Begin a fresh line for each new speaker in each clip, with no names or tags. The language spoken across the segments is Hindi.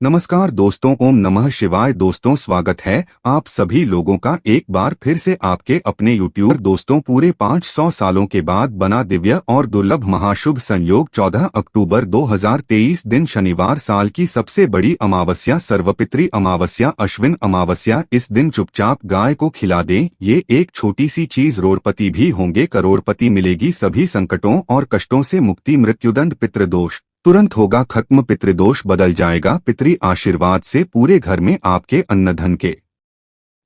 नमस्कार दोस्तों, ओम नमः शिवाय। दोस्तों, स्वागत है आप सभी लोगों का एक बार फिर से आपके अपने यूट्यूब दोस्तों। पूरे 500 सालों के बाद बना दिव्य और दुर्लभ महाशुभ संयोग 14 अक्टूबर 2023 दिन शनिवार, साल की सबसे बड़ी अमावस्या, सर्वपितृ अमावस्या, अश्विन अमावस्या। इस दिन चुपचाप गाय को खिला दें, ये एक छोटी सी चीज। रोड़पति भी होंगे, करोड़पति मिलेगी, सभी संकटों और कष्टों से मुक्ति, मृत्युदंड, पितृदोष तुरंत होगा खत्म, पितृदोष बदल जाएगा। पितृ आशीर्वाद से पूरे घर में आपके अन्न धन के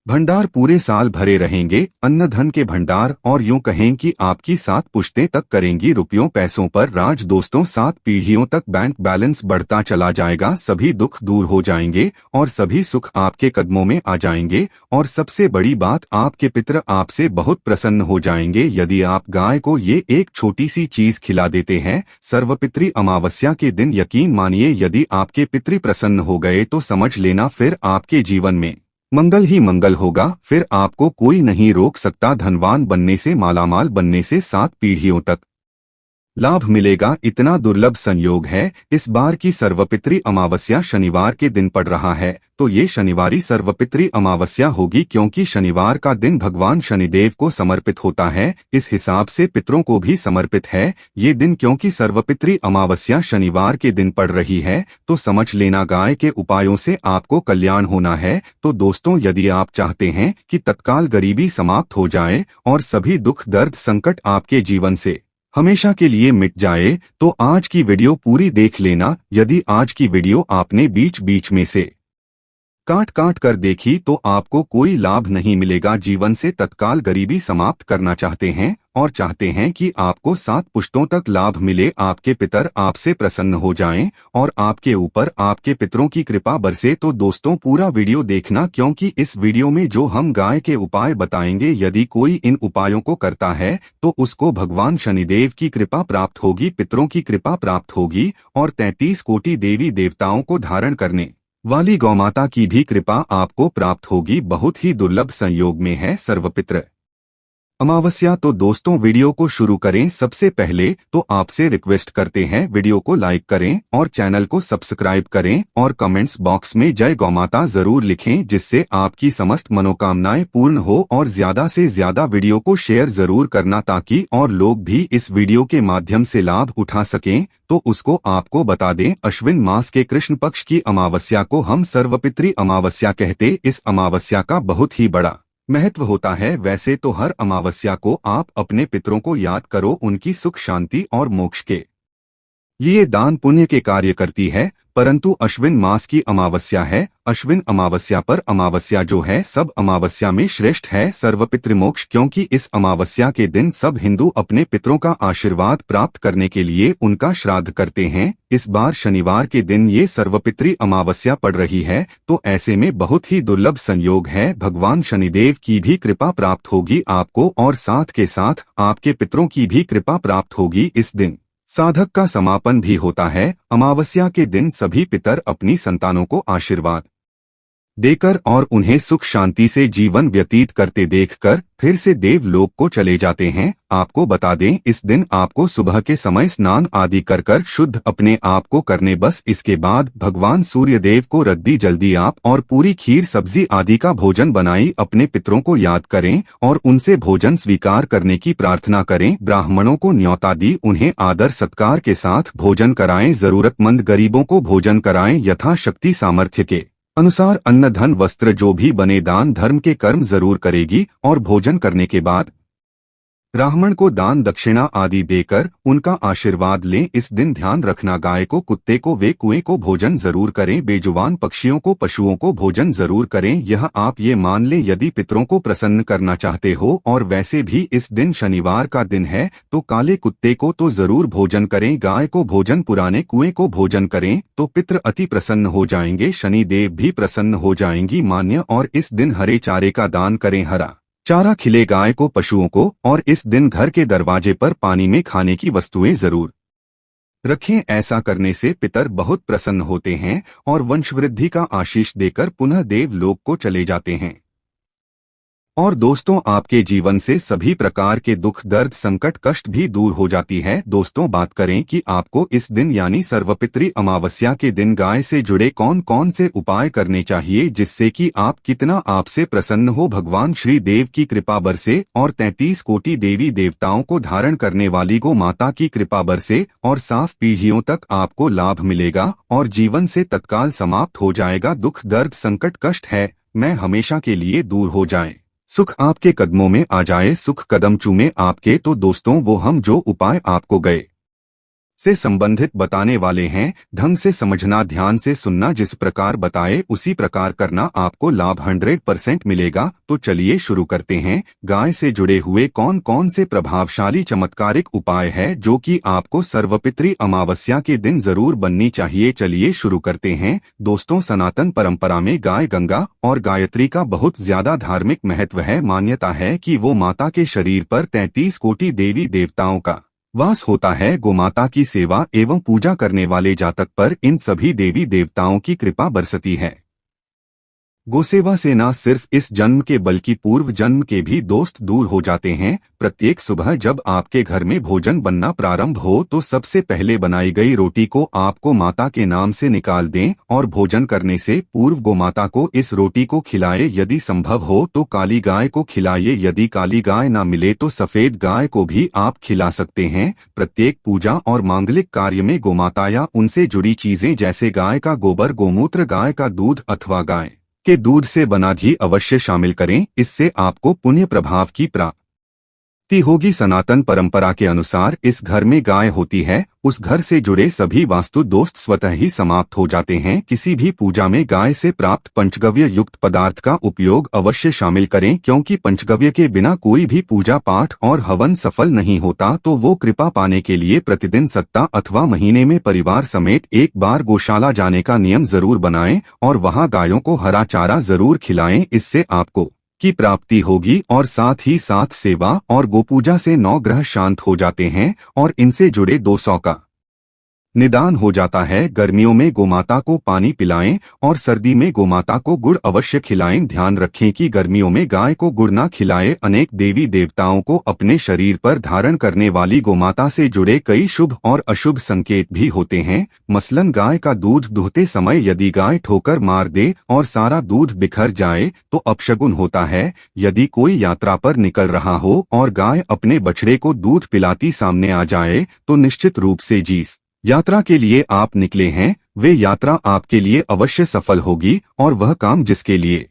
भंडार पूरे साल भरे रहेंगे। अन्न धन के भंडार, और यूं कहें कि आपकी 7 पुश्तें तक करेंगी रुपयों पैसों पर राज। दोस्तों, 7 पीढ़ियों तक बैंक बैलेंस बढ़ता चला जाएगा, सभी दुख दूर हो जाएंगे और सभी सुख आपके कदमों में आ जाएंगे। और सबसे बड़ी बात, आपके पितर आपसे बहुत प्रसन्न हो जाएंगे यदि आप गाय को ये एक छोटी सी चीज खिला देते हैं सर्वपितृ अमावस्या के दिन। यकीन मानिए, यदि आपके पितृ प्रसन्न हो गए तो समझ लेना फिर आपके जीवन में मंगल ही मंगल होगा। फिर आपको कोई नहीं रोक सकता धनवान बनने से, मालामाल बनने से। 7 पीढ़ियों तक लाभ मिलेगा, इतना दुर्लभ संयोग है। इस बार की सर्वपितृ अमावस्या शनिवार के दिन पड़ रहा है, तो ये शनिवारी सर्वपितृ अमावस्या होगी, क्योंकि शनिवार का दिन भगवान शनिदेव को समर्पित होता है। इस हिसाब से पितरों को भी समर्पित है ये दिन। क्योंकि सर्वपितृ अमावस्या शनिवार के दिन पड़ रही है, तो समझ लेना गाय के उपायों से आपको कल्याण होना है। तो दोस्तों, यदि आप चाहते हैं कि तत्काल गरीबी समाप्त हो जाए और सभी दुख दर्द संकट आपके जीवन से हमेशा के लिए मिट जाए, तो आज की वीडियो पूरी देख लेना। यदि आज की वीडियो आपने बीच बीच में से काट काट कर देखी तो आपको कोई लाभ नहीं मिलेगा। जीवन से तत्काल गरीबी समाप्त करना चाहते हैं और चाहते हैं कि आपको 7 पुश्तों तक लाभ मिले, आपके पितर आपसे प्रसन्न हो जाएं और आपके ऊपर आपके पितरों की कृपा बरसे, तो दोस्तों पूरा वीडियो देखना। क्योंकि इस वीडियो में जो हम गाय के उपाय बताएंगे, यदि कोई इन उपायों को करता है तो उसको भगवान शनिदेव की कृपा प्राप्त होगी, पितरों की कृपा प्राप्त होगी और 33 कोटि देवी देवताओं को धारण करने वाली गौमाता की भी कृपा आपको प्राप्त होगी। बहुत ही दुर्लभ संयोग में है सर्वपितृ अमावस्या। तो दोस्तों, वीडियो को शुरू करें। सबसे पहले तो आपसे रिक्वेस्ट करते हैं, वीडियो को लाइक करें और चैनल को सब्सक्राइब करें और कमेंट्स बॉक्स में जय गौमाता जरूर लिखें, जिससे आपकी समस्त मनोकामनाएं पूर्ण हो। और ज्यादा से ज्यादा वीडियो को शेयर जरूर करना, ताकि और लोग भी इस वीडियो के माध्यम से लाभ उठा सकें। तो उसको आपको बता दें, अश्विन मास के कृष्ण पक्ष की अमावस्या को हम सर्वपितृ अमावस्या कहते। इस अमावस्या का बहुत ही बड़ा महत्व होता है। वैसे तो हर अमावस्या को आप अपने पितरों को याद करो, उनकी सुख शांति और मोक्ष के ये दान पुण्य के कार्य करती है, परंतु अश्विन मास की अमावस्या है। अश्विन अमावस्या पर अमावस्या जो है सब अमावस्या में श्रेष्ठ है, सर्वपितृ मोक्ष। क्योंकि इस अमावस्या के दिन सब हिंदू अपने पितरों का आशीर्वाद प्राप्त करने के लिए उनका श्राद्ध करते हैं। इस बार शनिवार के दिन ये सर्वपितृ अमावस्या पड़ रही है, तो ऐसे में बहुत ही दुर्लभ संयोग है। भगवान शनिदेव की भी कृपा प्राप्त होगी आपको और साथ के साथ आपके पितरों की भी कृपा प्राप्त होगी। इस दिन साधक का समापन भी होता है। अमावस्या के दिन सभी पितर अपनी संतानों को आशीर्वाद देकर और उन्हें सुख शांति से जीवन व्यतीत करते देखकर फिर से देवलोक को चले जाते हैं। आपको बता दें, इस दिन आपको सुबह के समय स्नान आदि कर कर शुद्ध अपने आप को करने, बस इसके बाद भगवान सूर्यदेव को रद्दी जल्दी आप और पूरी खीर सब्जी आदि का भोजन बनाई अपने पितरों को याद करें और उनसे भोजन स्वीकार करने की प्रार्थना करें। ब्राह्मणों को न्योता दी, उन्हें आदर सत्कार के साथ भोजन कराएं। जरूरतमंद गरीबों को भोजन कराएं। यथाशक्ति सामर्थ्य के अनुसार अन्न धन वस्त्र जो भी बने दान धर्म के कर्म जरूर करेगी। और भोजन करने के बाद ब्राह्मण को दान दक्षिणा आदि देकर उनका आशीर्वाद लें। इस दिन ध्यान रखना, गाय को, कुत्ते को, वे कुएं को भोजन जरूर करें। बेजुबान पक्षियों को, पशुओं को भोजन जरूर करें। यह आप ये मान लें, यदि पितरों को प्रसन्न करना चाहते हो। और वैसे भी इस दिन शनिवार का दिन है, तो काले कुत्ते को तो जरूर भोजन करें, गाय को भोजन, पुराने कुएं को भोजन करें, तो पितृ अति प्रसन्न हो जाएंगे, शनि देव भी प्रसन्न हो जाएंगी मान्य। और इस दिन हरे चारे का दान करें, हरा चारा खिले गाय को, पशुओं को। और इस दिन घर के दरवाजे पर पानी में खाने की वस्तुएं जरूर रखें। ऐसा करने से पितर बहुत प्रसन्न होते हैं और वंशवृद्धि का आशीष देकर पुनः देवलोक को चले जाते हैं। और दोस्तों आपके जीवन से सभी प्रकार के दुख दर्द संकट कष्ट भी दूर हो जाती है। दोस्तों बात करें कि आपको इस दिन यानी सर्वपितृ अमावस्या के दिन गाय से जुड़े कौन कौन से उपाय करने चाहिए जिससे कि आप कितना आपसे प्रसन्न हो भगवान श्री देव की कृपा बरसे और 33 कोटि देवी देवताओं को धारण करने वाली गो माता की कृपा बरसे और साफ पीढ़ियों तक आपको लाभ मिलेगा और जीवन से तत्काल समाप्त हो जाएगा दुख दर्द संकट कष्ट है मैं हमेशा के लिए दूर हो जाए सुख आपके कदमों में आ जाए सुख कदम चूमे आपके। तो दोस्तों वो हम जो उपाय आपको गए से संबंधित बताने वाले हैं। ढंग से समझना ध्यान से सुनना जिस प्रकार बताए उसी प्रकार करना आपको लाभ 100% मिलेगा। तो चलिए शुरू करते हैं। गाय से जुड़े हुए कौन कौन से प्रभावशाली चमत्कारिक उपाय है जो कि आपको सर्वपितृ अमावस्या के दिन जरूर बननी चाहिए। चलिए शुरू करते हैं। दोस्तों सनातन परंपरा में गाय गंगा और गायत्री का बहुत ज्यादा धार्मिक महत्व है। मान्यता है कि वो माता के शरीर पर 33 कोटि देवी देवताओं का वास होता है। गोमाता की सेवा एवं पूजा करने वाले जातक पर इन सभी देवी देवताओं की कृपा बरसती है। गोसेवा से न सिर्फ इस जन्म के बल्कि पूर्व जन्म के भी दोस्त दूर हो जाते हैं। प्रत्येक सुबह जब आपके घर में भोजन बनना प्रारंभ हो तो सबसे पहले बनाई गई रोटी को आपको माता के नाम से निकाल दें और भोजन करने से पूर्व गोमाता को इस रोटी को खिलाए। यदि संभव हो तो काली गाय को खिलाइए। यदि काली गाय न मिले तो सफेद गाय को भी आप खिला सकते हैं। प्रत्येक पूजा और मांगलिक कार्य में गोमाता या उनसे जुड़ी चीजें जैसे गाय का गोबर गोमूत्र गाय का दूध अथवा गाय के दूध से बना घी अवश्य शामिल करें। इससे आपको पुण्य प्रभाव की प्राप्ति होगी। सनातन परंपरा के अनुसार इस घर में गाय होती है उस घर से जुड़े सभी वास्तु दोस्त स्वतः ही समाप्त हो जाते हैं। किसी भी पूजा में गाय से प्राप्त पंचगव्य युक्त पदार्थ का उपयोग अवश्य शामिल करें क्योंकि पंचगव्य के बिना कोई भी पूजा पाठ और हवन सफल नहीं होता। तो वो कृपा पाने के लिए प्रतिदिन सप्ताह अथवा महीने में परिवार समेत एक बार गौशाला जाने का नियम जरूर बनाएं और वहां गायों को हरा चारा जरूर खिलाएं। इससे आपको की प्राप्ति होगी और साथ ही साथ सेवा और गोपूजा से 9 ग्रह शांत हो जाते हैं और इनसे जुड़े 200 का निदान हो जाता है। गर्मियों में गोमाता को पानी पिलाएं और सर्दी में गोमाता को गुड़ अवश्य खिलाएं। ध्यान रखें कि गर्मियों में गाय को गुड़ ना खिलाएं। अनेक देवी देवताओं को अपने शरीर पर धारण करने वाली गोमाता से जुड़े कई शुभ और अशुभ संकेत भी होते हैं। मसलन गाय का दूध दुहते समय यदि गाय ठोकर मार दे और सारा दूध बिखर जाए तो अपशगुन होता है। यदि कोई यात्रा पर निकल रहा हो और गाय अपने बछड़े को दूध पिलाती सामने आ जाए तो निश्चित रूप से जिस यात्रा के लिए आप निकले हैं वे यात्रा आपके लिए अवश्य सफल होगी और वह काम जिसके लिए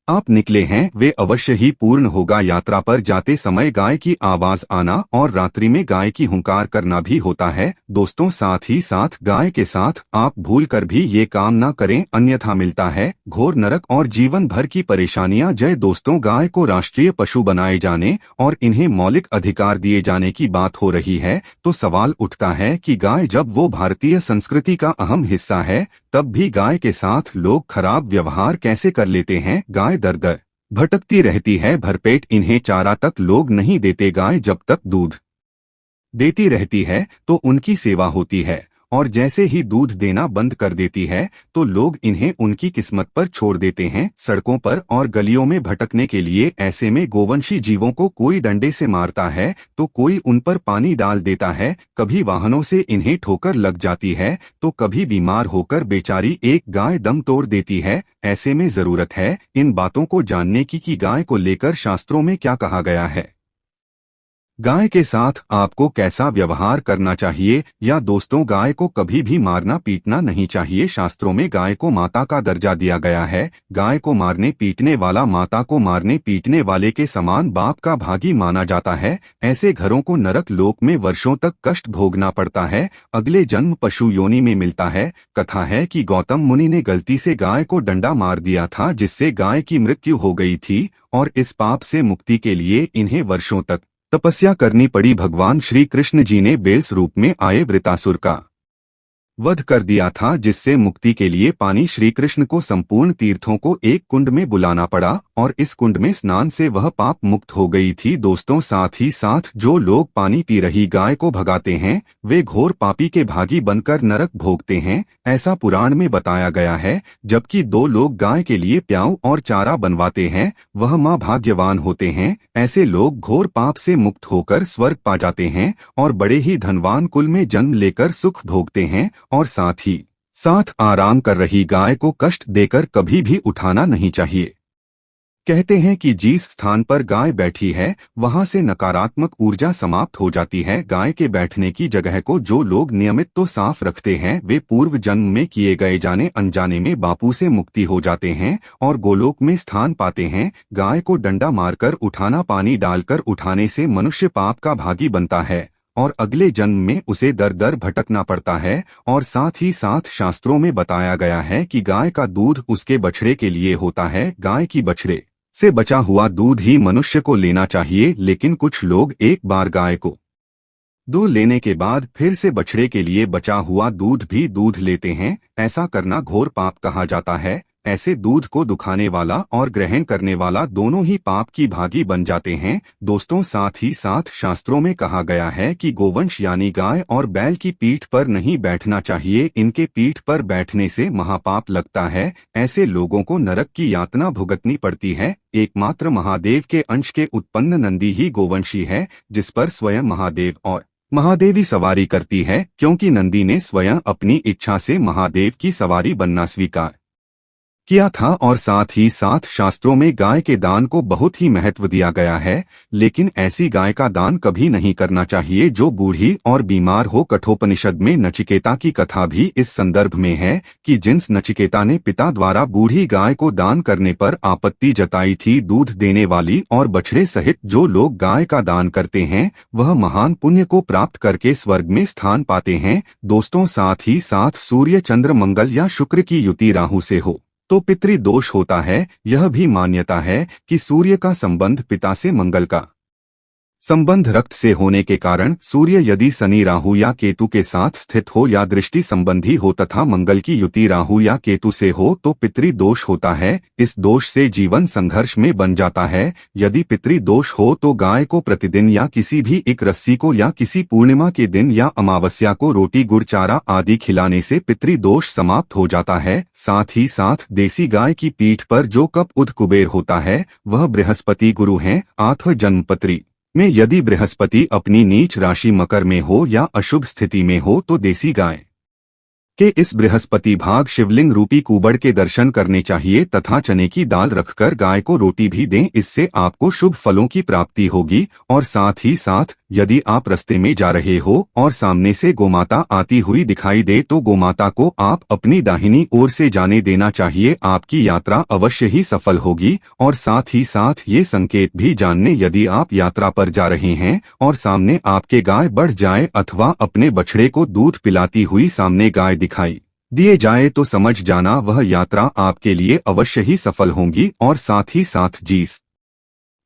आप निकले हैं वे अवश्य ही पूर्ण होगा। यात्रा पर जाते समय गाय की आवाज आना और रात्रि में गाय की हुंकार करना भी होता है। दोस्तों साथ ही साथ गाय के साथ आप भूल कर भी ये काम ना करें अन्यथा मिलता है घोर नरक और जीवन भर की परेशानियां। जय दोस्तों गाय को राष्ट्रीय पशु बनाए जाने और इन्हें मौलिक अधिकार दिए जाने की बात हो रही है तो सवाल उठता है कि गाय जब वो भारतीय संस्कृति का अहम हिस्सा है तब भी गाय के साथ लोग खराब व्यवहार कैसे कर लेते हैं। गाय दर दर भटकती रहती है भरपेट इन्हें चारा तक लोग नहीं देते। गाय जब तक दूध देती रहती है तो उनकी सेवा होती है और जैसे ही दूध देना बंद कर देती है तो लोग इन्हें उनकी किस्मत पर छोड़ देते हैं सड़कों पर और गलियों में भटकने के लिए। ऐसे में गोवंशी जीवों को कोई डंडे से मारता है तो कोई उन पर पानी डाल देता है। कभी वाहनों से इन्हें ठोकर लग जाती है तो कभी बीमार होकर बेचारी एक गाय दम तोड़ देती है। ऐसे में जरूरत है इन बातों को जानने की कि गाय को लेकर शास्त्रों में क्या कहा गया है, गाय के साथ आपको कैसा व्यवहार करना चाहिए। या दोस्तों गाय को कभी भी मारना पीटना नहीं चाहिए। शास्त्रों में गाय को माता का दर्जा दिया गया है। गाय को मारने पीटने वाला माता को मारने पीटने वाले के समान बाप का भागी माना जाता है। ऐसे घरों को नरक लोक में वर्षों तक कष्ट भोगना पड़ता है। अगले जन्म पशु योनि में मिलता है। कथा है कि गौतम मुनि ने गलती से गाय को डंडा मार दिया था जिससे गाय की मृत्यु हो गई थी और इस पाप से मुक्ति के लिए इन्हें वर्षों तक तपस्या करनी पड़ी। भगवान श्री कृष्ण जी ने बेल्स रूप में आए वृतासुर का वध कर दिया था, जिससे मुक्ति के लिए पानी श्री कृष्ण को संपूर्ण तीर्थों को एक कुंड में बुलाना पड़ा और इस कुंड में स्नान से वह पाप मुक्त हो गई थी। दोस्तों, साथ ही साथ जो लोग पानी पी रही गाय को भगाते हैं वे घोर पापी के भागी बनकर नरक भोगते हैं, ऐसा पुराण में बताया गया है। जबकि दो लोग गाय के लिए प्याऊ और चारा बनवाते हैं वह माँ भाग्यवान होते हैं। ऐसे लोग घोर पाप से मुक्त होकर स्वर्ग पा जाते हैं और बड़े ही धनवान कुल में जन्म लेकर सुख भोगते हैं और साथ ही साथ आराम कर रही गाय को कष्ट देकर कभी भी उठाना नहीं चाहिए। कहते हैं कि जिस स्थान पर गाय बैठी है वहां से नकारात्मक ऊर्जा समाप्त हो जाती है। गाय के बैठने की जगह को जो लोग नियमित तो साफ रखते हैं वे पूर्व जन्म में किए गए जाने अनजाने में बापू से मुक्ति हो जाते हैं और गोलोक में स्थान पाते हैं। गाय को डंडा मारकर उठाना, पानी डालकर उठाने से मनुष्य पाप का भागी बनता है और अगले जन्म में उसे दर दर भटकना पड़ता है। और साथ ही साथ शास्त्रों में बताया गया है कि गाय का दूध उसके बछड़े के लिए होता है। गाय की बछड़े से बचा हुआ दूध ही मनुष्य को लेना चाहिए, लेकिन कुछ लोग एक बार गाय को दूध लेने के बाद फिर से बछड़े के लिए बचा हुआ दूध भी दूध लेते हैं। ऐसा करना घोर पाप कहा जाता है। ऐसे दूध को दुखाने वाला और ग्रहण करने वाला दोनों ही पाप की भागी बन जाते हैं। दोस्तों, साथ ही साथ शास्त्रों में कहा गया है कि गोवंश यानी गाय और बैल की पीठ पर नहीं बैठना चाहिए। इनके पीठ पर बैठने से महापाप लगता है। ऐसे लोगों को नरक की यातना भुगतनी पड़ती है। एकमात्र महादेव के अंश के उत्पन्न नंदी ही गोवंशी है, जिस पर स्वयं महादेव और महादेवी सवारी करती है, क्योंकि नंदी ने स्वयं अपनी इच्छा से महादेव की सवारी बनना स्वीकार किया था। और साथ ही साथ शास्त्रों में गाय के दान को बहुत ही महत्व दिया गया है, लेकिन ऐसी गाय का दान कभी नहीं करना चाहिए जो बूढ़ी और बीमार हो। कठोपनिषद में नचिकेता की कथा भी इस संदर्भ में है कि जिस नचिकेता ने पिता द्वारा बूढ़ी गाय को दान करने पर आपत्ति जताई थी, दूध देने वाली और बछड़े सहित जो लोग गाय का दान करते हैं वह महान पुण्य को प्राप्त करके स्वर्ग में स्थान पाते हैं। दोस्तों, साथ ही साथ सूर्य, चंद्र, मंगल या शुक्र की युति राहु से हो तो पितृदोष होता है। यह भी मान्यता है कि सूर्य का संबंध पिता से, मंगल का संबंध रक्त से होने के कारण सूर्य यदि शनि, राहु या केतु के साथ स्थित हो या दृष्टि संबंधी हो तथा मंगल की युति राहु या केतु से हो तो पितृदोष होता है। इस दोष से जीवन संघर्ष में बन जाता है। यदि पितृदोष हो तो गाय को प्रतिदिन या किसी भी एक रस्सी को या किसी पूर्णिमा के दिन या अमावस्या को रोटी, गुड़, चारा आदि खिलाने से पितृदोष समाप्त हो जाता है। साथ ही साथ देसी गाय की पीठ पर जो कप उद कुबेर होता है वह बृहस्पति गुरु हैं। 8वें जन्मपत्री में यदि बृहस्पति अपनी नीच राशि मकर में हो या अशुभ स्थिति में हो तो देसी गाय के इस बृहस्पति भाग शिवलिंग रूपी कुबड़ के दर्शन करने चाहिए तथा चने की दाल रखकर गाय को रोटी भी दें। इससे आपको शुभ फलों की प्राप्ति होगी। और साथ ही साथ यदि आप रास्ते में जा रहे हो और सामने से गोमाता आती हुई दिखाई दे तो गोमाता को आप अपनी दाहिनी ओर से जाने देना चाहिए। आपकी यात्रा अवश्य ही सफल होगी। और साथ ही साथ ये संकेत भी जानने, यदि आप यात्रा पर जा रहे हैं और सामने आपके गाय बढ़ जाए अथवा अपने बछड़े को दूध पिलाती हुई सामने गाय दिखाई दिए जाए तो समझ जाना वह यात्रा आपके लिए अवश्य ही सफल होगी। और साथ ही साथ जिस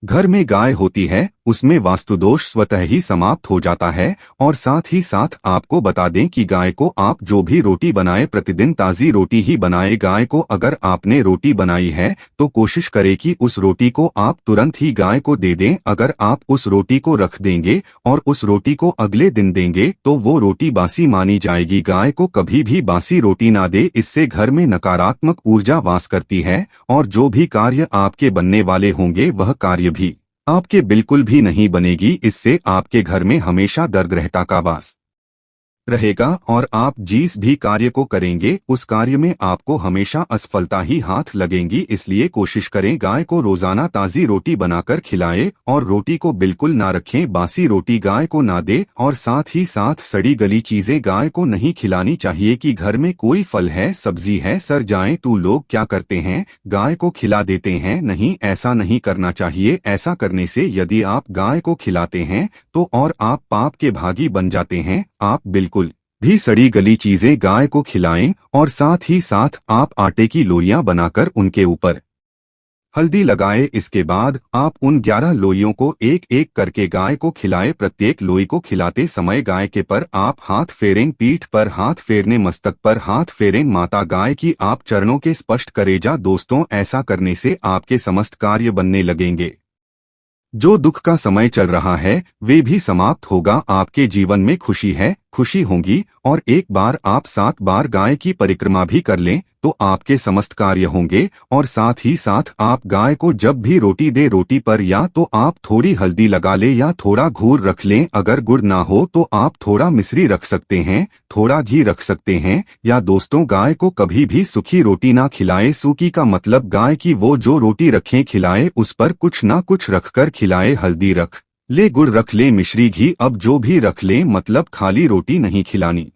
घर में गाय होती है उसमें वास्तुदोष स्वतः ही समाप्त हो जाता है। और साथ ही साथ आपको बता दें कि गाय को आप जो भी रोटी बनाए प्रतिदिन ताज़ी रोटी ही बनाए। गाय को अगर आपने रोटी बनाई है तो कोशिश करें कि उस रोटी को आप तुरंत ही गाय को दे दें। अगर आप उस रोटी को रख देंगे और उस रोटी को अगले दिन देंगे तो वो रोटी बासी मानी जाएगी। गाय को कभी भी बासी रोटी ना दे, इससे घर में नकारात्मक ऊर्जा वास करती है और जो भी कार्य आपके बनने वाले होंगे वह कार्य भी आपके बिल्कुल भी नहीं बनेगी। इससे आपके घर में हमेशा दर्द रहता का वास रहेगा और आप जिस भी कार्य को करेंगे उस कार्य में आपको हमेशा असफलता ही हाथ लगेंगी। इसलिए कोशिश करें गाय को रोजाना ताज़ी रोटी बनाकर खिलाएं और रोटी को बिल्कुल ना रखें, बासी रोटी गाय को ना दे। और साथ ही साथ सड़ी गली चीजें गाय को नहीं खिलानी चाहिए कि घर में कोई फल है, सब्जी है, सड़ जाए तो लोग क्या करते हैं, गाय को खिला देते हैं। नहीं, ऐसा नहीं करना चाहिए। ऐसा करने से यदि आप गाय को खिलाते हैं तो और आप पाप के भागी बन जाते हैं। आप बिल्कुल भी सड़ी गली चीजें गाय को खिलाएं और साथ ही साथ आप आटे की लोइयां बनाकर उनके ऊपर हल्दी लगाए। इसके बाद आप उन 11 लोइयों को एक एक करके गाय को खिलाए। प्रत्येक लोई को खिलाते समय गाय के पर आप हाथ फेरें, पीठ पर हाथ फेरने, मस्तक पर हाथ फेरें, माता गाय की आप चरणों के स्पर्श करें। दोस्तों, ऐसा करने से आपके समस्त कार्य बनने लगेंगे। जो दुख का समय चल रहा है वे भी समाप्त होगा। आपके जीवन में खुशी होगी। और एक बार आप 7 बार गाय की परिक्रमा भी कर लें तो आपके समस्त कार्य होंगे। और साथ ही साथ आप गाय को जब भी रोटी दे, रोटी पर या तो आप थोड़ी हल्दी लगा लें या थोड़ा घूर रख लें। अगर गुड़ ना हो तो आप थोड़ा मिश्री रख सकते हैं, थोड़ा घी रख सकते हैं। या दोस्तों, गाय को कभी भी सूखी रोटी ना खिलाए। सूखी का मतलब गाय की वो जो रोटी रखें खिलाए, उस पर कुछ ना कुछ रखकर खिलाए। हल्दी रख ले, गुड़ रख ले, मिश्री, घी, अब जो भी रख ले, मतलब खाली रोटी नहीं खिलानी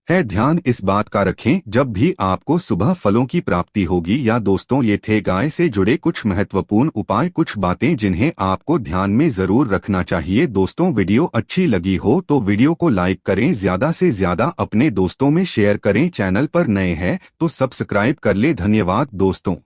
है। ध्यान इस बात का रखें जब भी आपको सुबह फलों की प्राप्ति होगी। या दोस्तों, ये थे गाय से जुड़े कुछ महत्वपूर्ण उपाय, कुछ बातें जिन्हें आपको ध्यान में जरूर रखना चाहिए। दोस्तों, वीडियो अच्छी लगी हो तो वीडियो को लाइक करें, ज्यादा से ज्यादा अपने दोस्तों में शेयर करें। चैनल पर नए हैं तो सब्सक्राइब कर ले। धन्यवाद दोस्तों।